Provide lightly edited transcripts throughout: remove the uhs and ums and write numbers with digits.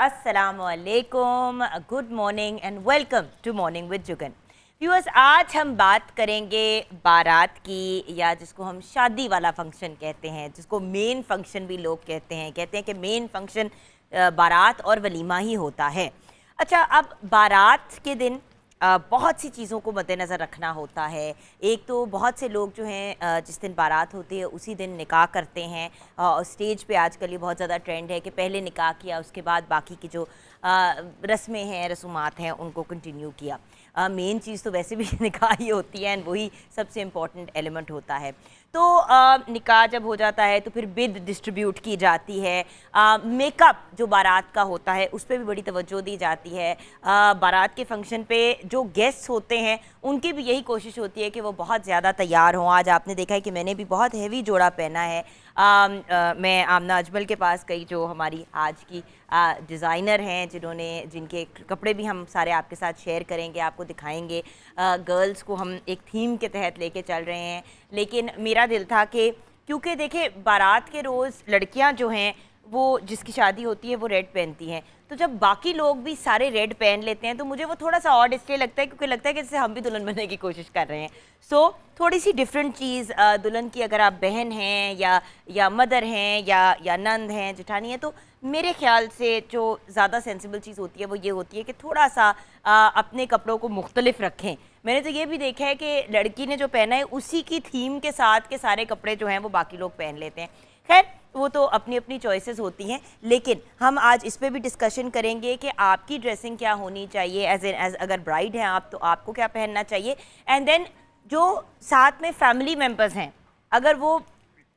अस्सलामुअलैकुम, good morning and welcome to morning with Jugan. Viewers, आज हम बात करेंगे बारात की, या जिसको हम शादी वाला फंक्शन कहते हैं, जिसको मेन फंक्शन भी लोग कहते हैं कि मेन फंक्शन बारात और वलीमा ही होता है। अच्छा, अब बारात के दिन बहुत सी चीज़ों को मद्देनज़र रखना होता है। एक तो बहुत से लोग जो हैं जिस दिन बारात होती है उसी दिन निकाह करते हैं। स्टेज पे आजकल ये बहुत ज़्यादा ट्रेंड है कि पहले निकाह किया, उसके बाद बाकी की जो रस्में हैं, रसूमात हैं, उनको कंटिन्यू किया। मेन चीज़ तो वैसे भी निकाह ही होती है एंड वही सबसे इम्पॉर्टेंट एलिमेंट होता है। तो निकाह जब हो जाता है तो फिर बिद डिस्ट्रीब्यूट की जाती है। मेकअप जो बारात का होता है उस पर भी बड़ी तवज्जो दी जाती है। बारात के फंक्शन पे जो गेस्ट्स होते हैं उनकी भी यही कोशिश होती है कि वो बहुत ज़्यादा तैयार हों। आज आपने देखा है कि मैंने भी बहुत हैवी जोड़ा पहना है। मैं आमना अजमल के पास गई, जो हमारी आज की डिज़ाइनर हैं, जिनके कपड़े भी हम सारे आपके साथ शेयर करेंगे, आपको दिखाएंगे। गर्ल्स को हम एक थीम के तहत लेके चल रहे हैं, लेकिन मेरा दिल था कि क्योंकि देखिए बारात के रोज़ लड़कियां जो हैं वो जिसकी शादी होती है वो रेड पहनती हैं, तो जब बाकी लोग भी सारे रेड पहन लेते हैं तो मुझे वो थोड़ा सा ऑड इसलिए लगता है क्योंकि लगता है कि जैसे हम भी दुल्हन बनने की कोशिश कर रहे हैं। सो थोड़ी सी डिफरेंट चीज़ दुल्हन की, अगर आप बहन हैं या मदर हैं या नंद हैं, जेठानी है, तो मेरे ख्याल से जो ज़्यादा सेंसिबल चीज़ होती है वो ये होती है कि थोड़ा सा अपने कपड़ों को मुख्तलिफ रखें। मैंने तो ये भी देखा है कि लड़की ने जो पहना है उसी की थीम के साथ के सारे कपड़े जो हैं वो बाकी लोग पहन लेते हैं। खैर, वो तो अपनी अपनी चॉइसेस होती हैं, लेकिन हम आज इस पे भी डिस्कशन करेंगे कि आपकी ड्रेसिंग क्या होनी चाहिए। एज अगर ब्राइड हैं आप, तो आपको क्या पहनना चाहिए। एंड देन जो साथ में फैमिली मेम्बर्स हैं, अगर वो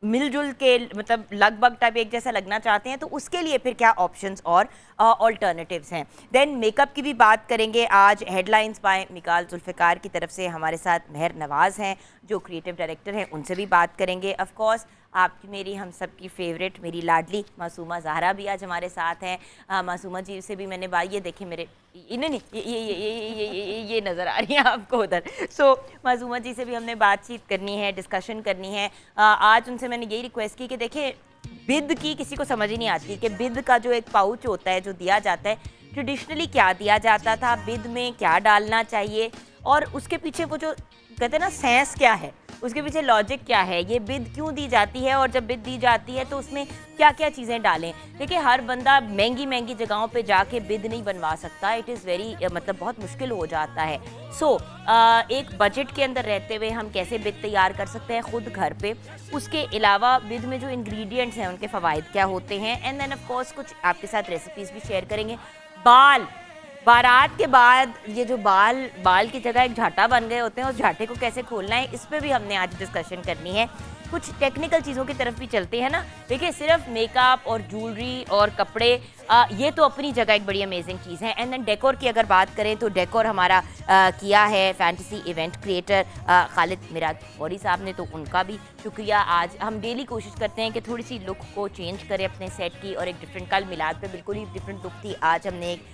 मिलजुल के मतलब लगभग टाइप एक जैसा लगना चाहते हैं, तो उसके लिए फिर क्या ऑप्शंस और ऑल्टरनेटिव्स हैं। देन मेकअप की भी बात करेंगे। आज हेडलाइंस बाय मिकाल जुल्फ़िकार की तरफ से हमारे साथ महर नवाज़ हैं, जो क्रिएटिव डायरेक्टर हैं, उनसे भी बात करेंगे। ऑफ कोर्स आपकी, मेरी, हम सब की फेवरेट, मेरी लाडली मासूमा ज़हरा भी आज हमारे साथ हैं। मासूमा जी से भी मैंने बात, ये देखिए मेरे नहीं ये नज़र आ रही है आपको उधर। सो मासूमा जी से भी हमने बातचीत करनी है, डिस्कशन करनी है। आज उनसे मैंने यही रिक्वेस्ट की कि देखिए, बिद की किसी को समझ ही नहीं आती कि बिद का जो एक पाउच होता है जो दिया जाता है, ट्रेडिशनली क्या दिया जाता था, बिद में क्या डालना चाहिए, और उसके पीछे वो जो कहते हैं ना सेंस क्या है, उसके पीछे लॉजिक क्या है, ये बिद क्यों दी जाती है, और जब बिद दी जाती है तो उसमें क्या क्या चीज़ें डालें। देखिए, हर बंदा महंगी महंगी जगहों पे जाके बिद नहीं बनवा सकता। इट इज़ वेरी मतलब बहुत मुश्किल हो जाता है। सो एक बजट के अंदर रहते हुए हम कैसे बिद तैयार कर सकते हैं खुद घर पे। उसके अलावा बिद में जो इंग्रेडिएंट्स हैं उनके फ़वाइद क्या होते हैं। एंड देन ऑफ कोर्स कुछ आपके साथ रेसिपीज़ भी शेयर करेंगे। बारात के बाद ये जो बाल की जगह एक झाटा बन गए होते हैं, उस झाटे को कैसे खोलना है, इस पे भी हमने आज डिस्कशन करनी है। कुछ टेक्निकल चीज़ों की तरफ भी चलते हैं ना। देखिए, सिर्फ मेकअप और ज्वेलरी और कपड़े ये तो अपनी जगह एक बड़ी अमेजिंग चीज़ है। एंड देन डेकोर की अगर बात करें तो डेकोर हमारा किया है fantasy event creator Khalid Miraj Ghauri साहब ने, तो उनका भी शुक्रिया। आज हम डेली कोशिश करते हैं कि थोड़ी सी लुक को चेंज करें अपने सेट की, और एक डिफरेंट, कल मिलाद पे बिल्कुल ही डिफरेंट लुक थी, आज हमने एक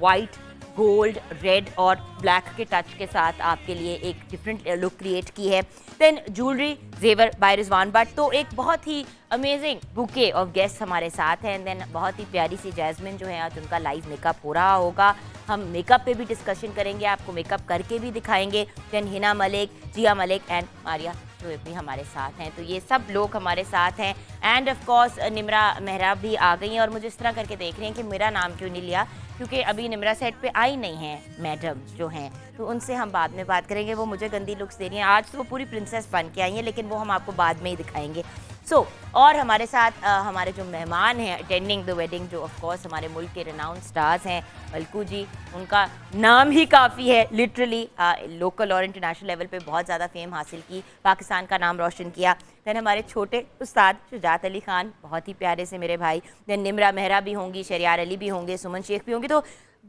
वाइट, गोल्ड, रेड और ब्लैक के टच के साथ आपके लिए एक डिफरेंट लुक क्रिएट की है। देन ज्वेलरी जेवर बाय रिजवान बट, तो एक बहुत ही अमेजिंग बुके ऑफ गेस्ट हमारे साथ हैं। देन बहुत ही प्यारी सी जैस्मिन जो है, आज उनका लाइव मेकअप हो रहा होगा। हम मेकअप पे भी डिस्कशन करेंगे, आपको मेकअप करके भी दिखाएंगे। देन हिना मलिक, जिया मलिक एंड मारिया जो भी हमारे साथ हैं, तो ये सब लोग हमारे साथ हैं। End of course Nimra Mehra भी आ गई हैं, और मुझे इस तरह करके देख रही हैं कि मेरा नाम क्यों नहीं लिया, क्योंकि अभी निम्रा सेट पे आई नहीं है मैडम जो हैं, तो उनसे हम बाद में बात करेंगे। वो मुझे गंदी लुक्स दे रही हैं। आज तो वो पूरी प्रिंसेस बन के आई हैं, लेकिन वो हम आपको बाद में ही दिखाएंगे। और हमारे साथ हमारे जो मेहमान हैं अटेंडिंग द वेडिंग, जो ऑफ कोर्स हमारे मुल्क के रिनाउंड स्टार्स हैं, मलकू जी, उनका नाम ही काफ़ी है, लिटरली लोकल और इंटरनेशनल लेवल पे बहुत ज़्यादा फेम हासिल की, पाकिस्तान का नाम रोशन किया। दैन हमारे छोटे उस्ताद शुजात अली खान, बहुत ही प्यारे से मेरे भाई। दैन निम्रा मेहरा भी होंगी, शरियार अली भी होंगे, सुमन शेख भी होंगी, तो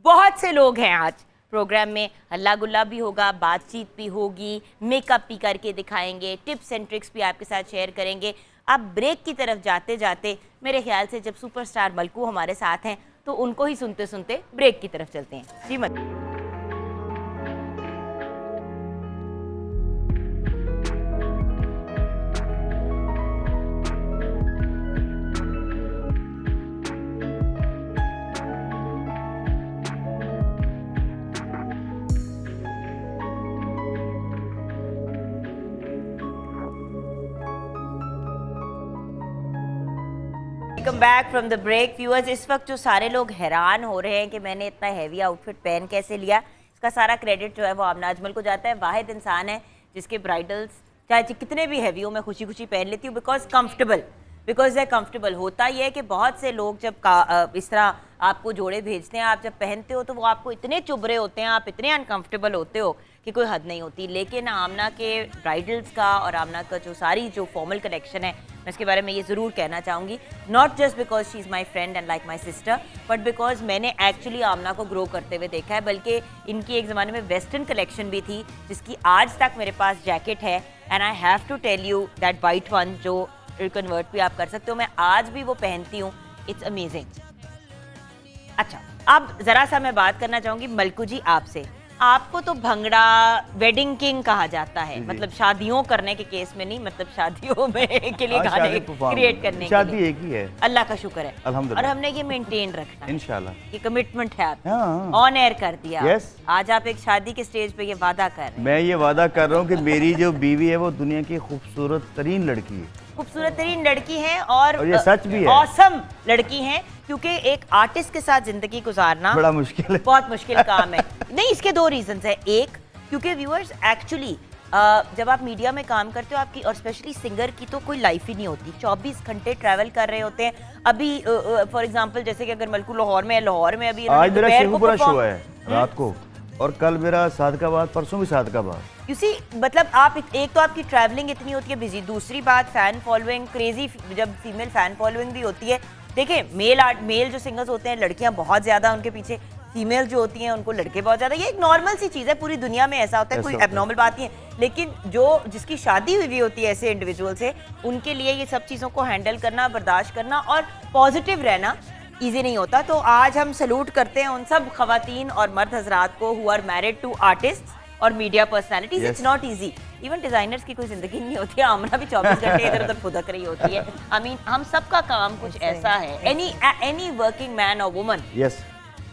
बहुत से लोग हैं आज प्रोग्राम में। हल्ला गुल्ला भी होगा, बातचीत भी होगी, मेकअप भी करके दिखाएंगे, टिप्स एंड ट्रिक्स भी आपके साथ शेयर करेंगे। अब ब्रेक की तरफ जाते जाते मेरे ख्याल से जब सुपरस्टार मलकू हमारे साथ हैं, तो उनको ही सुनते सुनते ब्रेक की तरफ चलते हैं। जी मत welcome back from the break. Viewers, इस वक्त जो सारे लोग हैरान हो रहे हैं कि मैंने इतना हैवी आउटफिट पहन कैसे लिया, इसका सारा क्रेडिट जो है वो आमना अजमल को जाता है। वाहिद इंसान है जिसके ब्राइडल्स चाहे कितने भी हैवी हो मैं खुशी खुशी पहन लेती हूँ बिकॉज दे कंफर्टेबल। होता ही है कि बहुत से लोग जब इस तरह आपको जोड़े भेजते हैं, आप जब पहनते हो तो वो आपको इतने चुभ रहे होते हैं, आप इतने अनकंफर्टेबल होते हो कि कोई हद नहीं होती। लेकिन आमना के ब्राइडल्स का और आमना का जो फॉर्मल कलेक्शन है, मैं इसके बारे में ये ज़रूर कहना चाहूँगी, not just because she is my friend and like my sister, but because मैंने एक्चुअली आमना को ग्रो करते हुए देखा है। बल्कि इनकी एक ज़माने में वेस्टर्न कलेक्शन भी थी जिसकी आज तक मेरे पास जैकेट है, and I have to tell you that white one जो कन्वर्ट भी आप कर सकते हो, मैं आज भी वो पहनती हूँ। It's amazing. अच्छा, अब ज़रा सा मैं बात करना चाहूँगी मलकू जी आपसे। आपको तो भंगड़ा वेडिंग किंग कहा जाता है, मतलब शादियों करने के केस में नहीं, मतलब शादियों में के लिए गाने क्रिएट करने के लिए। एक ही है, अल्लाह का शुक्र है, अल्हम्दुलिल्लाह। और हमने ये मेंटेन रखना है इंशाल्लाह, ये कमिटमेंट है आप हाँ। ऑन एयर कर दिया। yes। आज आप एक शादी के स्टेज पे ये वादा कर रहे हैं। मैं ये वादा कर रहा हूँ कि मेरी जो बीवी है वो दुनिया की खूबसूरत तरीन लड़की है, खूबसूरत तरीन लड़की है, और ये सच भी है, ऑसम लड़की है, क्योंकि एक आर्टिस्ट के साथ जिंदगी गुजारना बड़ा मुश्किल है, बहुत मुश्किल काम है। नहीं, इसके दो रीजंस है। एक, क्योंकि व्यूअर्स एक्चुअली जब आप मीडिया में काम करते हो आपकी, और स्पेशली सिंगर की, तो कोई लाइफ ही नहीं होती। 24 घंटे ट्रैवल कर रहे होते हैं। अभी फॉर एग्जांपल जैसे कि अगर मलकू लाहौर में है, लाहौर में अभी आज मेरा शेखुपुरा शो है रात को, और कल मेरा सादकाबाद, परसों भी सादकाबाद। यू सी, मतलब आप एक तो आपकी ट्रैवलिंग इतनी होती है बिजी, दूसरी बात फैन फॉलोइंग क्रेजी, जब फीमेल फैन फॉलोइंग भी होती है। देखिए मेल जो सिंगर्स होते हैं, लड़कियां बहुत ज्यादा उनके पीछे, फीमेल जो होती हैं उनको लड़के बहुत ज्यादा। ये एक नॉर्मल सी चीज़ है, पूरी दुनिया में ऐसा होता है, कोई एबनॉर्मल बात नहीं है। लेकिन जिसकी शादी हुई होती है ऐसे इंडिविजुअल से, उनके लिए ये सब चीज़ों को हैंडल करना, बर्दाश्त करना और पॉजिटिव रहना ईजी नहीं होता। तो आज हम सैल्यूट करते हैं उन सब खवातीन और मर्द हजरात को who are married to artist और media personalities. It's not easy. Even designers की कोई जिंदगी नहीं होती है, आमना भी 24 घंटे इधर उधर फुदक रही होती है। आई मीन हम सबका काम कुछ ऐसा है, एनी वर्किंग मैन और वुमन,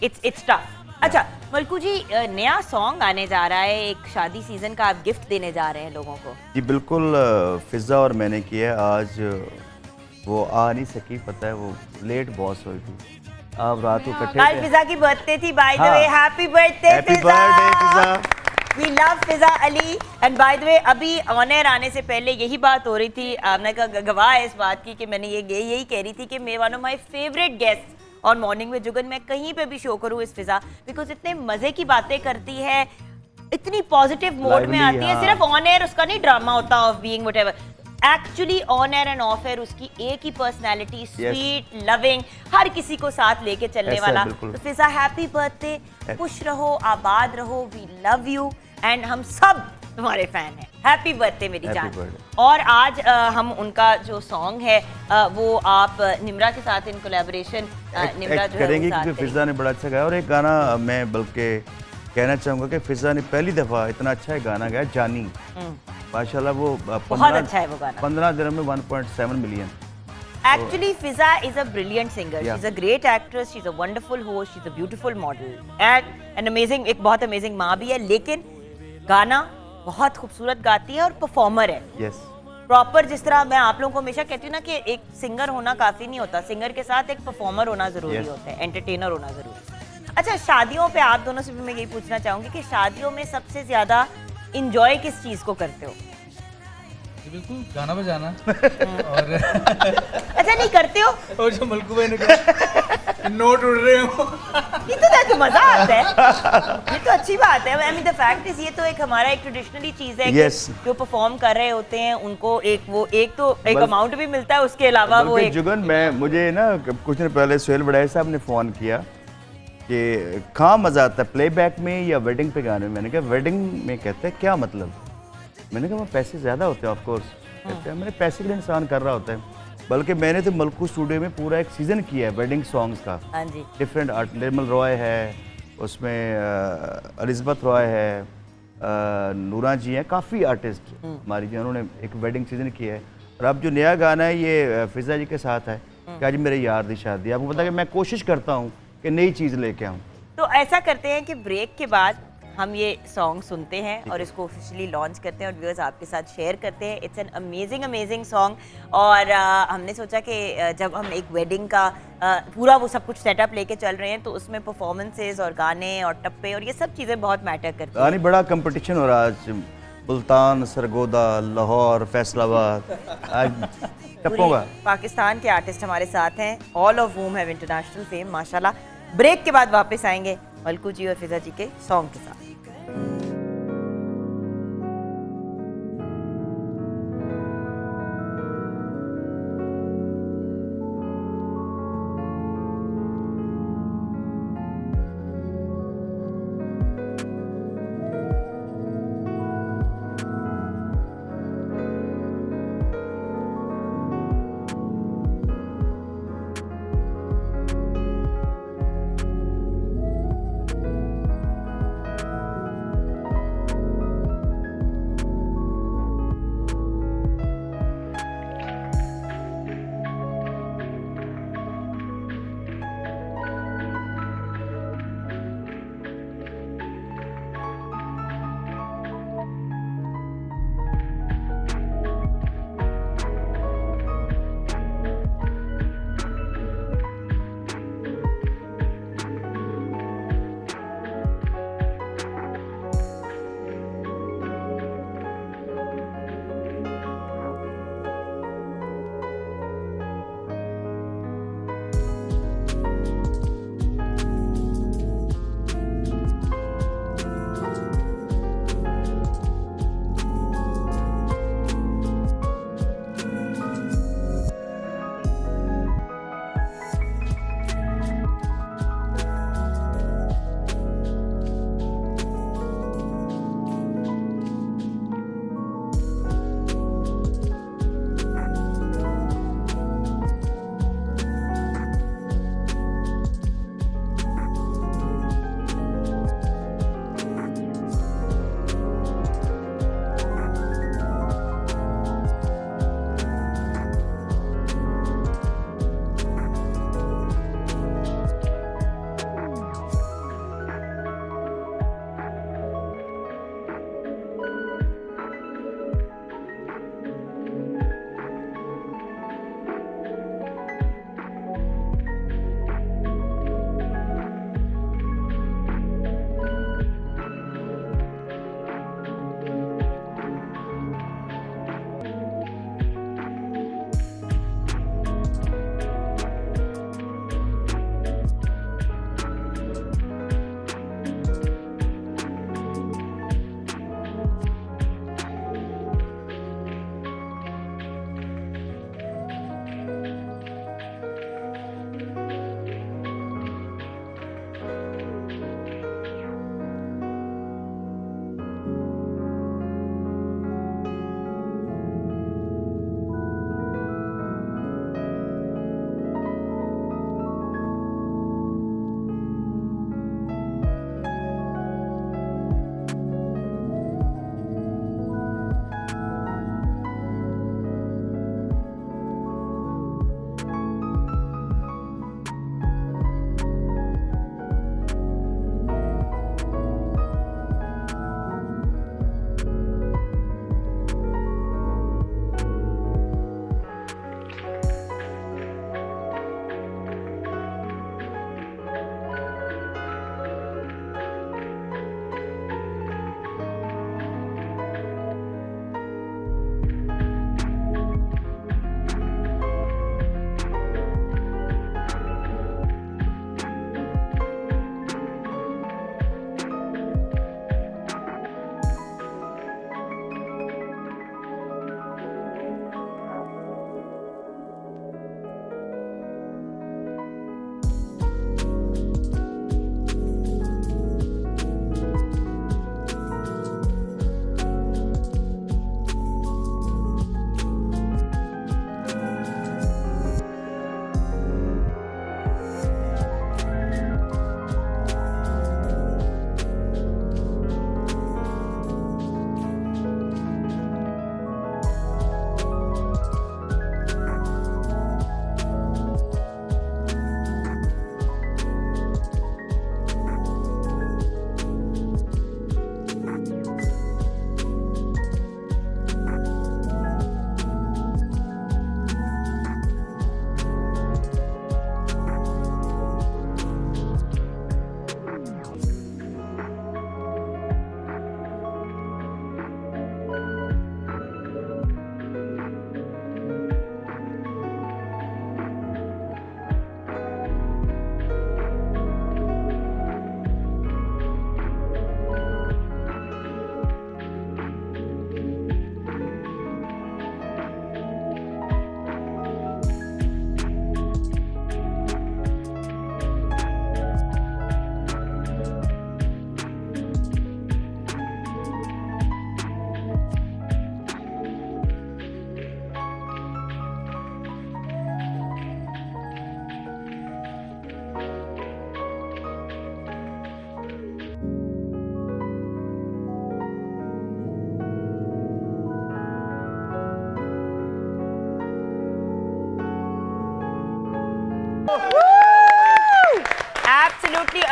इट्स टफ। अच्छा मलकू जी, नया सॉन्ग आने जा रहा है, एक शादी सीजन का आप गिफ्ट देने जा रहे हैं लोगों को। जी बिल्कुल, फिजा और मैंने किया। आज वो आ नहीं सकी, पता है वो लेट बॉस हुई थी, आप रात को इकट्ठे थे। आज फिजा की बर्थडे थी, by the way happy birthday Fiza. We love Fiza Ali. And by the way अभी ऑन एयर आने से पहले यही बात हो रही थी, आपने का गवाह है इस बात की कि मैंने यही कह रही थी कि मैं one of my favourite guest और मॉर्निंग में जुगन, मैं कहीं पे भी शो करूँ इस फिजा, बिकॉज इतने मजे की बातें करती है, इतनी पॉजिटिव मोड में आती है। सिर्फ ऑन एयर उसका नहीं ड्रामा होता of being whatever, actually on air end of air उसकी एक ही पर्सनैलिटी, स्वीट लविंग, हर किसी को साथ लेके चलने वाला। तो फिजा हैप्पी बर्थडे, खुश रहो, आबाद रहो, वी लव यू एंड हम सब तुम्हारे फैन हैं। हैप्पी बर्थडे मेरी जान। और आज हम उनका जो सॉन्ग है वो आप निम्रा के साथ इन कोलैबोरेशन निम्रा जो करेंगे, क्योंकि फिजा ने बड़ा अच्छा गाया। और एक गाना मैं बल्कि कहना चाहूँगा कि फिजा ने पहली दफ़ा इतना अच्छा गाना गाया, जानी, माशाल्लाह। वो बहुत अच्छा है वो गाना। 15 दिन में 1.7 million. Actually, Fiza is a brilliant singer. Yeah. She's a great actress. She's a wonderful host. She's a beautiful model and an amazing, एक बहुत amazing माँ भी है। लेकिन गाना बहुत खूबसूरत गाती है और परफॉर्मर है। Yes. प्रॉपर, जिस तरह मैं आप लोगों को हमेशा कहती हूँ ना कि एक सिंगर होना काफी नहीं होता, सिंगर के साथ एक परफॉर्मर होना जरूरी होता है, एंटरटेनर होना जरूरी है। अच्छा, शादियों पे आप दोनों से भी मैं यही पूछना चाहूंगी कि शादियों में सबसे ज्यादा इंजॉय किस चीज को करते हो? बिल्कुल गाना बजाना। और अच्छा नहीं करते हो? और जो मलकू भाई ने कहा नोट उड़ रहे हो, ये तो मजा आता है, ये तो अच्छी बात है। I mean the fact is, ये तो एक हमारा एक ट्रेडिशनली चीज है कि जो परफॉर्म कर रहे होते हैं उनको एक अमाउंट भी मिलता है, उसके अलावा वो एक जुगन, मुझे ना कुछ दिन पहले सुहेल बड़ाई साहब ने फोन किया कि कहाँ मजा आता है, प्लेबैक में या वेडिंग पे गाने में? मैंने कहा वेडिंग में। कहते हैं क्या मतलब? मैंने कहा वो पैसे ज़्यादा होते हैं, ऑफ कोर्स। कहते हैं मैंने पैसे के लिए इंसान कर रहा होता है। बल्कि मैंने तो मलकू स्टूडियो में पूरा एक सीज़न किया है वेडिंग सॉन्ग्स का। हाँ जी। डिफरेंट आर्ट, निर्मल रॉय है उसमें, एलिज़ाबेथ रॉय है, नूरा जी हैं, काफ़ी आर्टिस्ट हमारी जिन्होंने एक वेडिंग सीजन किया है। और अब जो नया गाना है ये फिजा जी के साथ है कि आज मेरे यार दी शादी। आपको पता है कि मैं कोशिश करता हूँ कि नई चीज़ लेके आऊँ। तो ऐसा करते हैं कि ब्रेक के बाद हम ये सॉन्ग सुनते हैं और इसको ऑफिशियली लॉन्च करते हैं और व्यूअर्स आपके साथ शेयर करते हैं। इट्स एन अमेजिंग सॉन्ग और हमने सोचा कि जब हम एक वेडिंग का पूरा वो सब कुछ सेटअप लेके चल रहे हैं तो उसमें परफॉर्मेंसेज और गाने और टप्पे और ये सब चीज़ें बहुत मैटर करती हैं। यानी बड़ा कंपटीशन हो रहा है आज, मुल्तान, सरगोदा, लाहौर, फैसलाबाद, आज टप्पों का। पाकिस्तान के आर्टिस्ट हमारे साथ हैं, all of whom have international fame माशाल्लाह। ब्रेक के बाद वापस आएंगे मलकू जी और फिजा जी के सॉन्ग के साथ।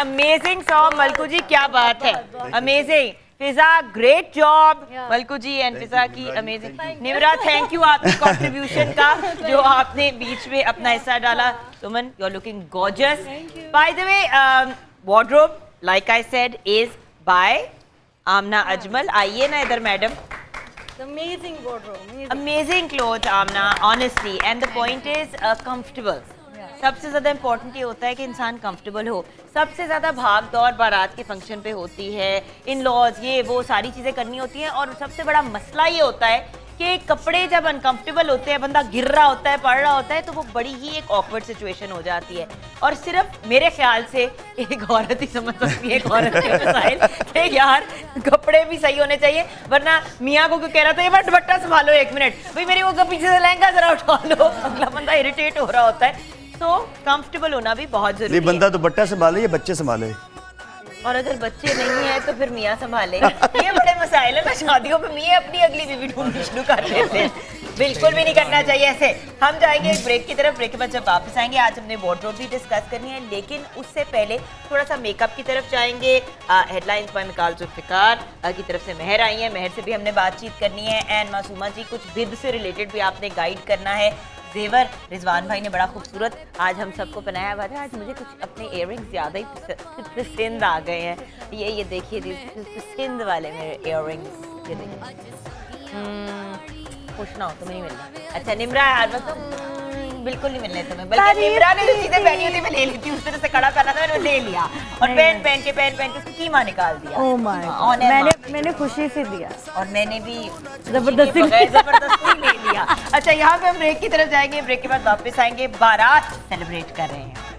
अमेजिंग सॉन्ग मलकू जी, क्या बात है, amazing. Fiza great job Malku ji and Fiza की अमेजिंग। निम्रा थैंक यू आपकी कंट्रीब्यूशन का, जो आपने बीच में अपना हिस्सा डाला। Suman you are looking gorgeous. By the way wardrobe like I said is by Amna Ajmal. आइए ना इधर madam. Amazing wardrobe. Amazing clothes, Amna, honestly. And the point is comfortable. सबसे ज़्यादा इम्पोर्टेंट ये होता है कि इंसान कंफर्टेबल हो। सबसे ज़्यादा भाग दौड़ बारात के फंक्शन पे होती है, इन लॉज ये वो सारी चीज़ें करनी होती हैं, और सबसे बड़ा मसला ये होता है कि कपड़े जब अनकंफर्टेबल होते हैं, बंदा गिर रहा होता है, पड़ रहा होता है, तो वो बड़ी ही एक ऑकवर्ड सिचुएशन हो जाती है। और सिर्फ मेरे ख्याल से एक औरत ही समझ सकती है, एक औरत के मसाइल कि यार कपड़े भी सही होने चाहिए, वरना मियाँ को क्यों कह रहा था ये बार दुपट्टा संभालो 1 मिनट, भाई मेरी वो पीछे से लहंगा जरा उठा लो, अगला बंदा इरिटेट हो रहा होता है। तो कंफर्टेबल होना भी बहुत जरूरी है। बंदा दुपट्टा संभाले या बच्चे संभाले, और अगर बच्चे नहीं है तो फिर मियाँ संभाले। ये बड़े मसाइल है ना शादियों में, मियाँ अपनी अगली बीवी ढूंढनी शुरू कर देते हैं। बिल्कुल भी नहीं करना चाहिए ऐसे। हम जाएंगे एक ब्रेक की तरफ, ब्रेक के बाद जब वापस आएंगे आज हमने वार्डरोब भी डिस्कस करनी है, लेकिन उससे पहले थोड़ा सा मेकअप की तरफ जाएंगे। हेडलाइंस बाय मिकाल जुल्फिकार की तरफ से महर आई है, महर से भी हमने बातचीत करनी है, एंड मासूमा जी कुछ विद से रिलेटेड भी आपने गाइड करना है। जेवर रिजवान भाई ने बड़ा खूबसूरत आज हम सबको पहनाया हुआ था। आज मुझे कुछ अपने इयररिंग्स ज़्यादा ही पसंद आ गए हैं। ये देखिए पसंद वाले मेरे इयररिंग्स, ये देखिए। खुश ना हो तुम्हें नहीं मिलना। अच्छा निम्रा यार बस बिल्कुल नहीं मिलने तुम्हें, बल्कि निम्रा ने जो चीजें पहनी होती मैं ले ली थी, उस तरह से खड़ा करना था, मैंने ले लिया और पहन के उसको कीमा निकाल दिया। Oh my God. मैंने खुशी से दिया और मैंने भी जबरदस्ती ले लिया। अच्छा यहाँ पे हम ब्रेक की तरफ जाएंगे, ब्रेक के बाद वापस आएंगे, बारात सेलिब्रेट कर रहे हैं।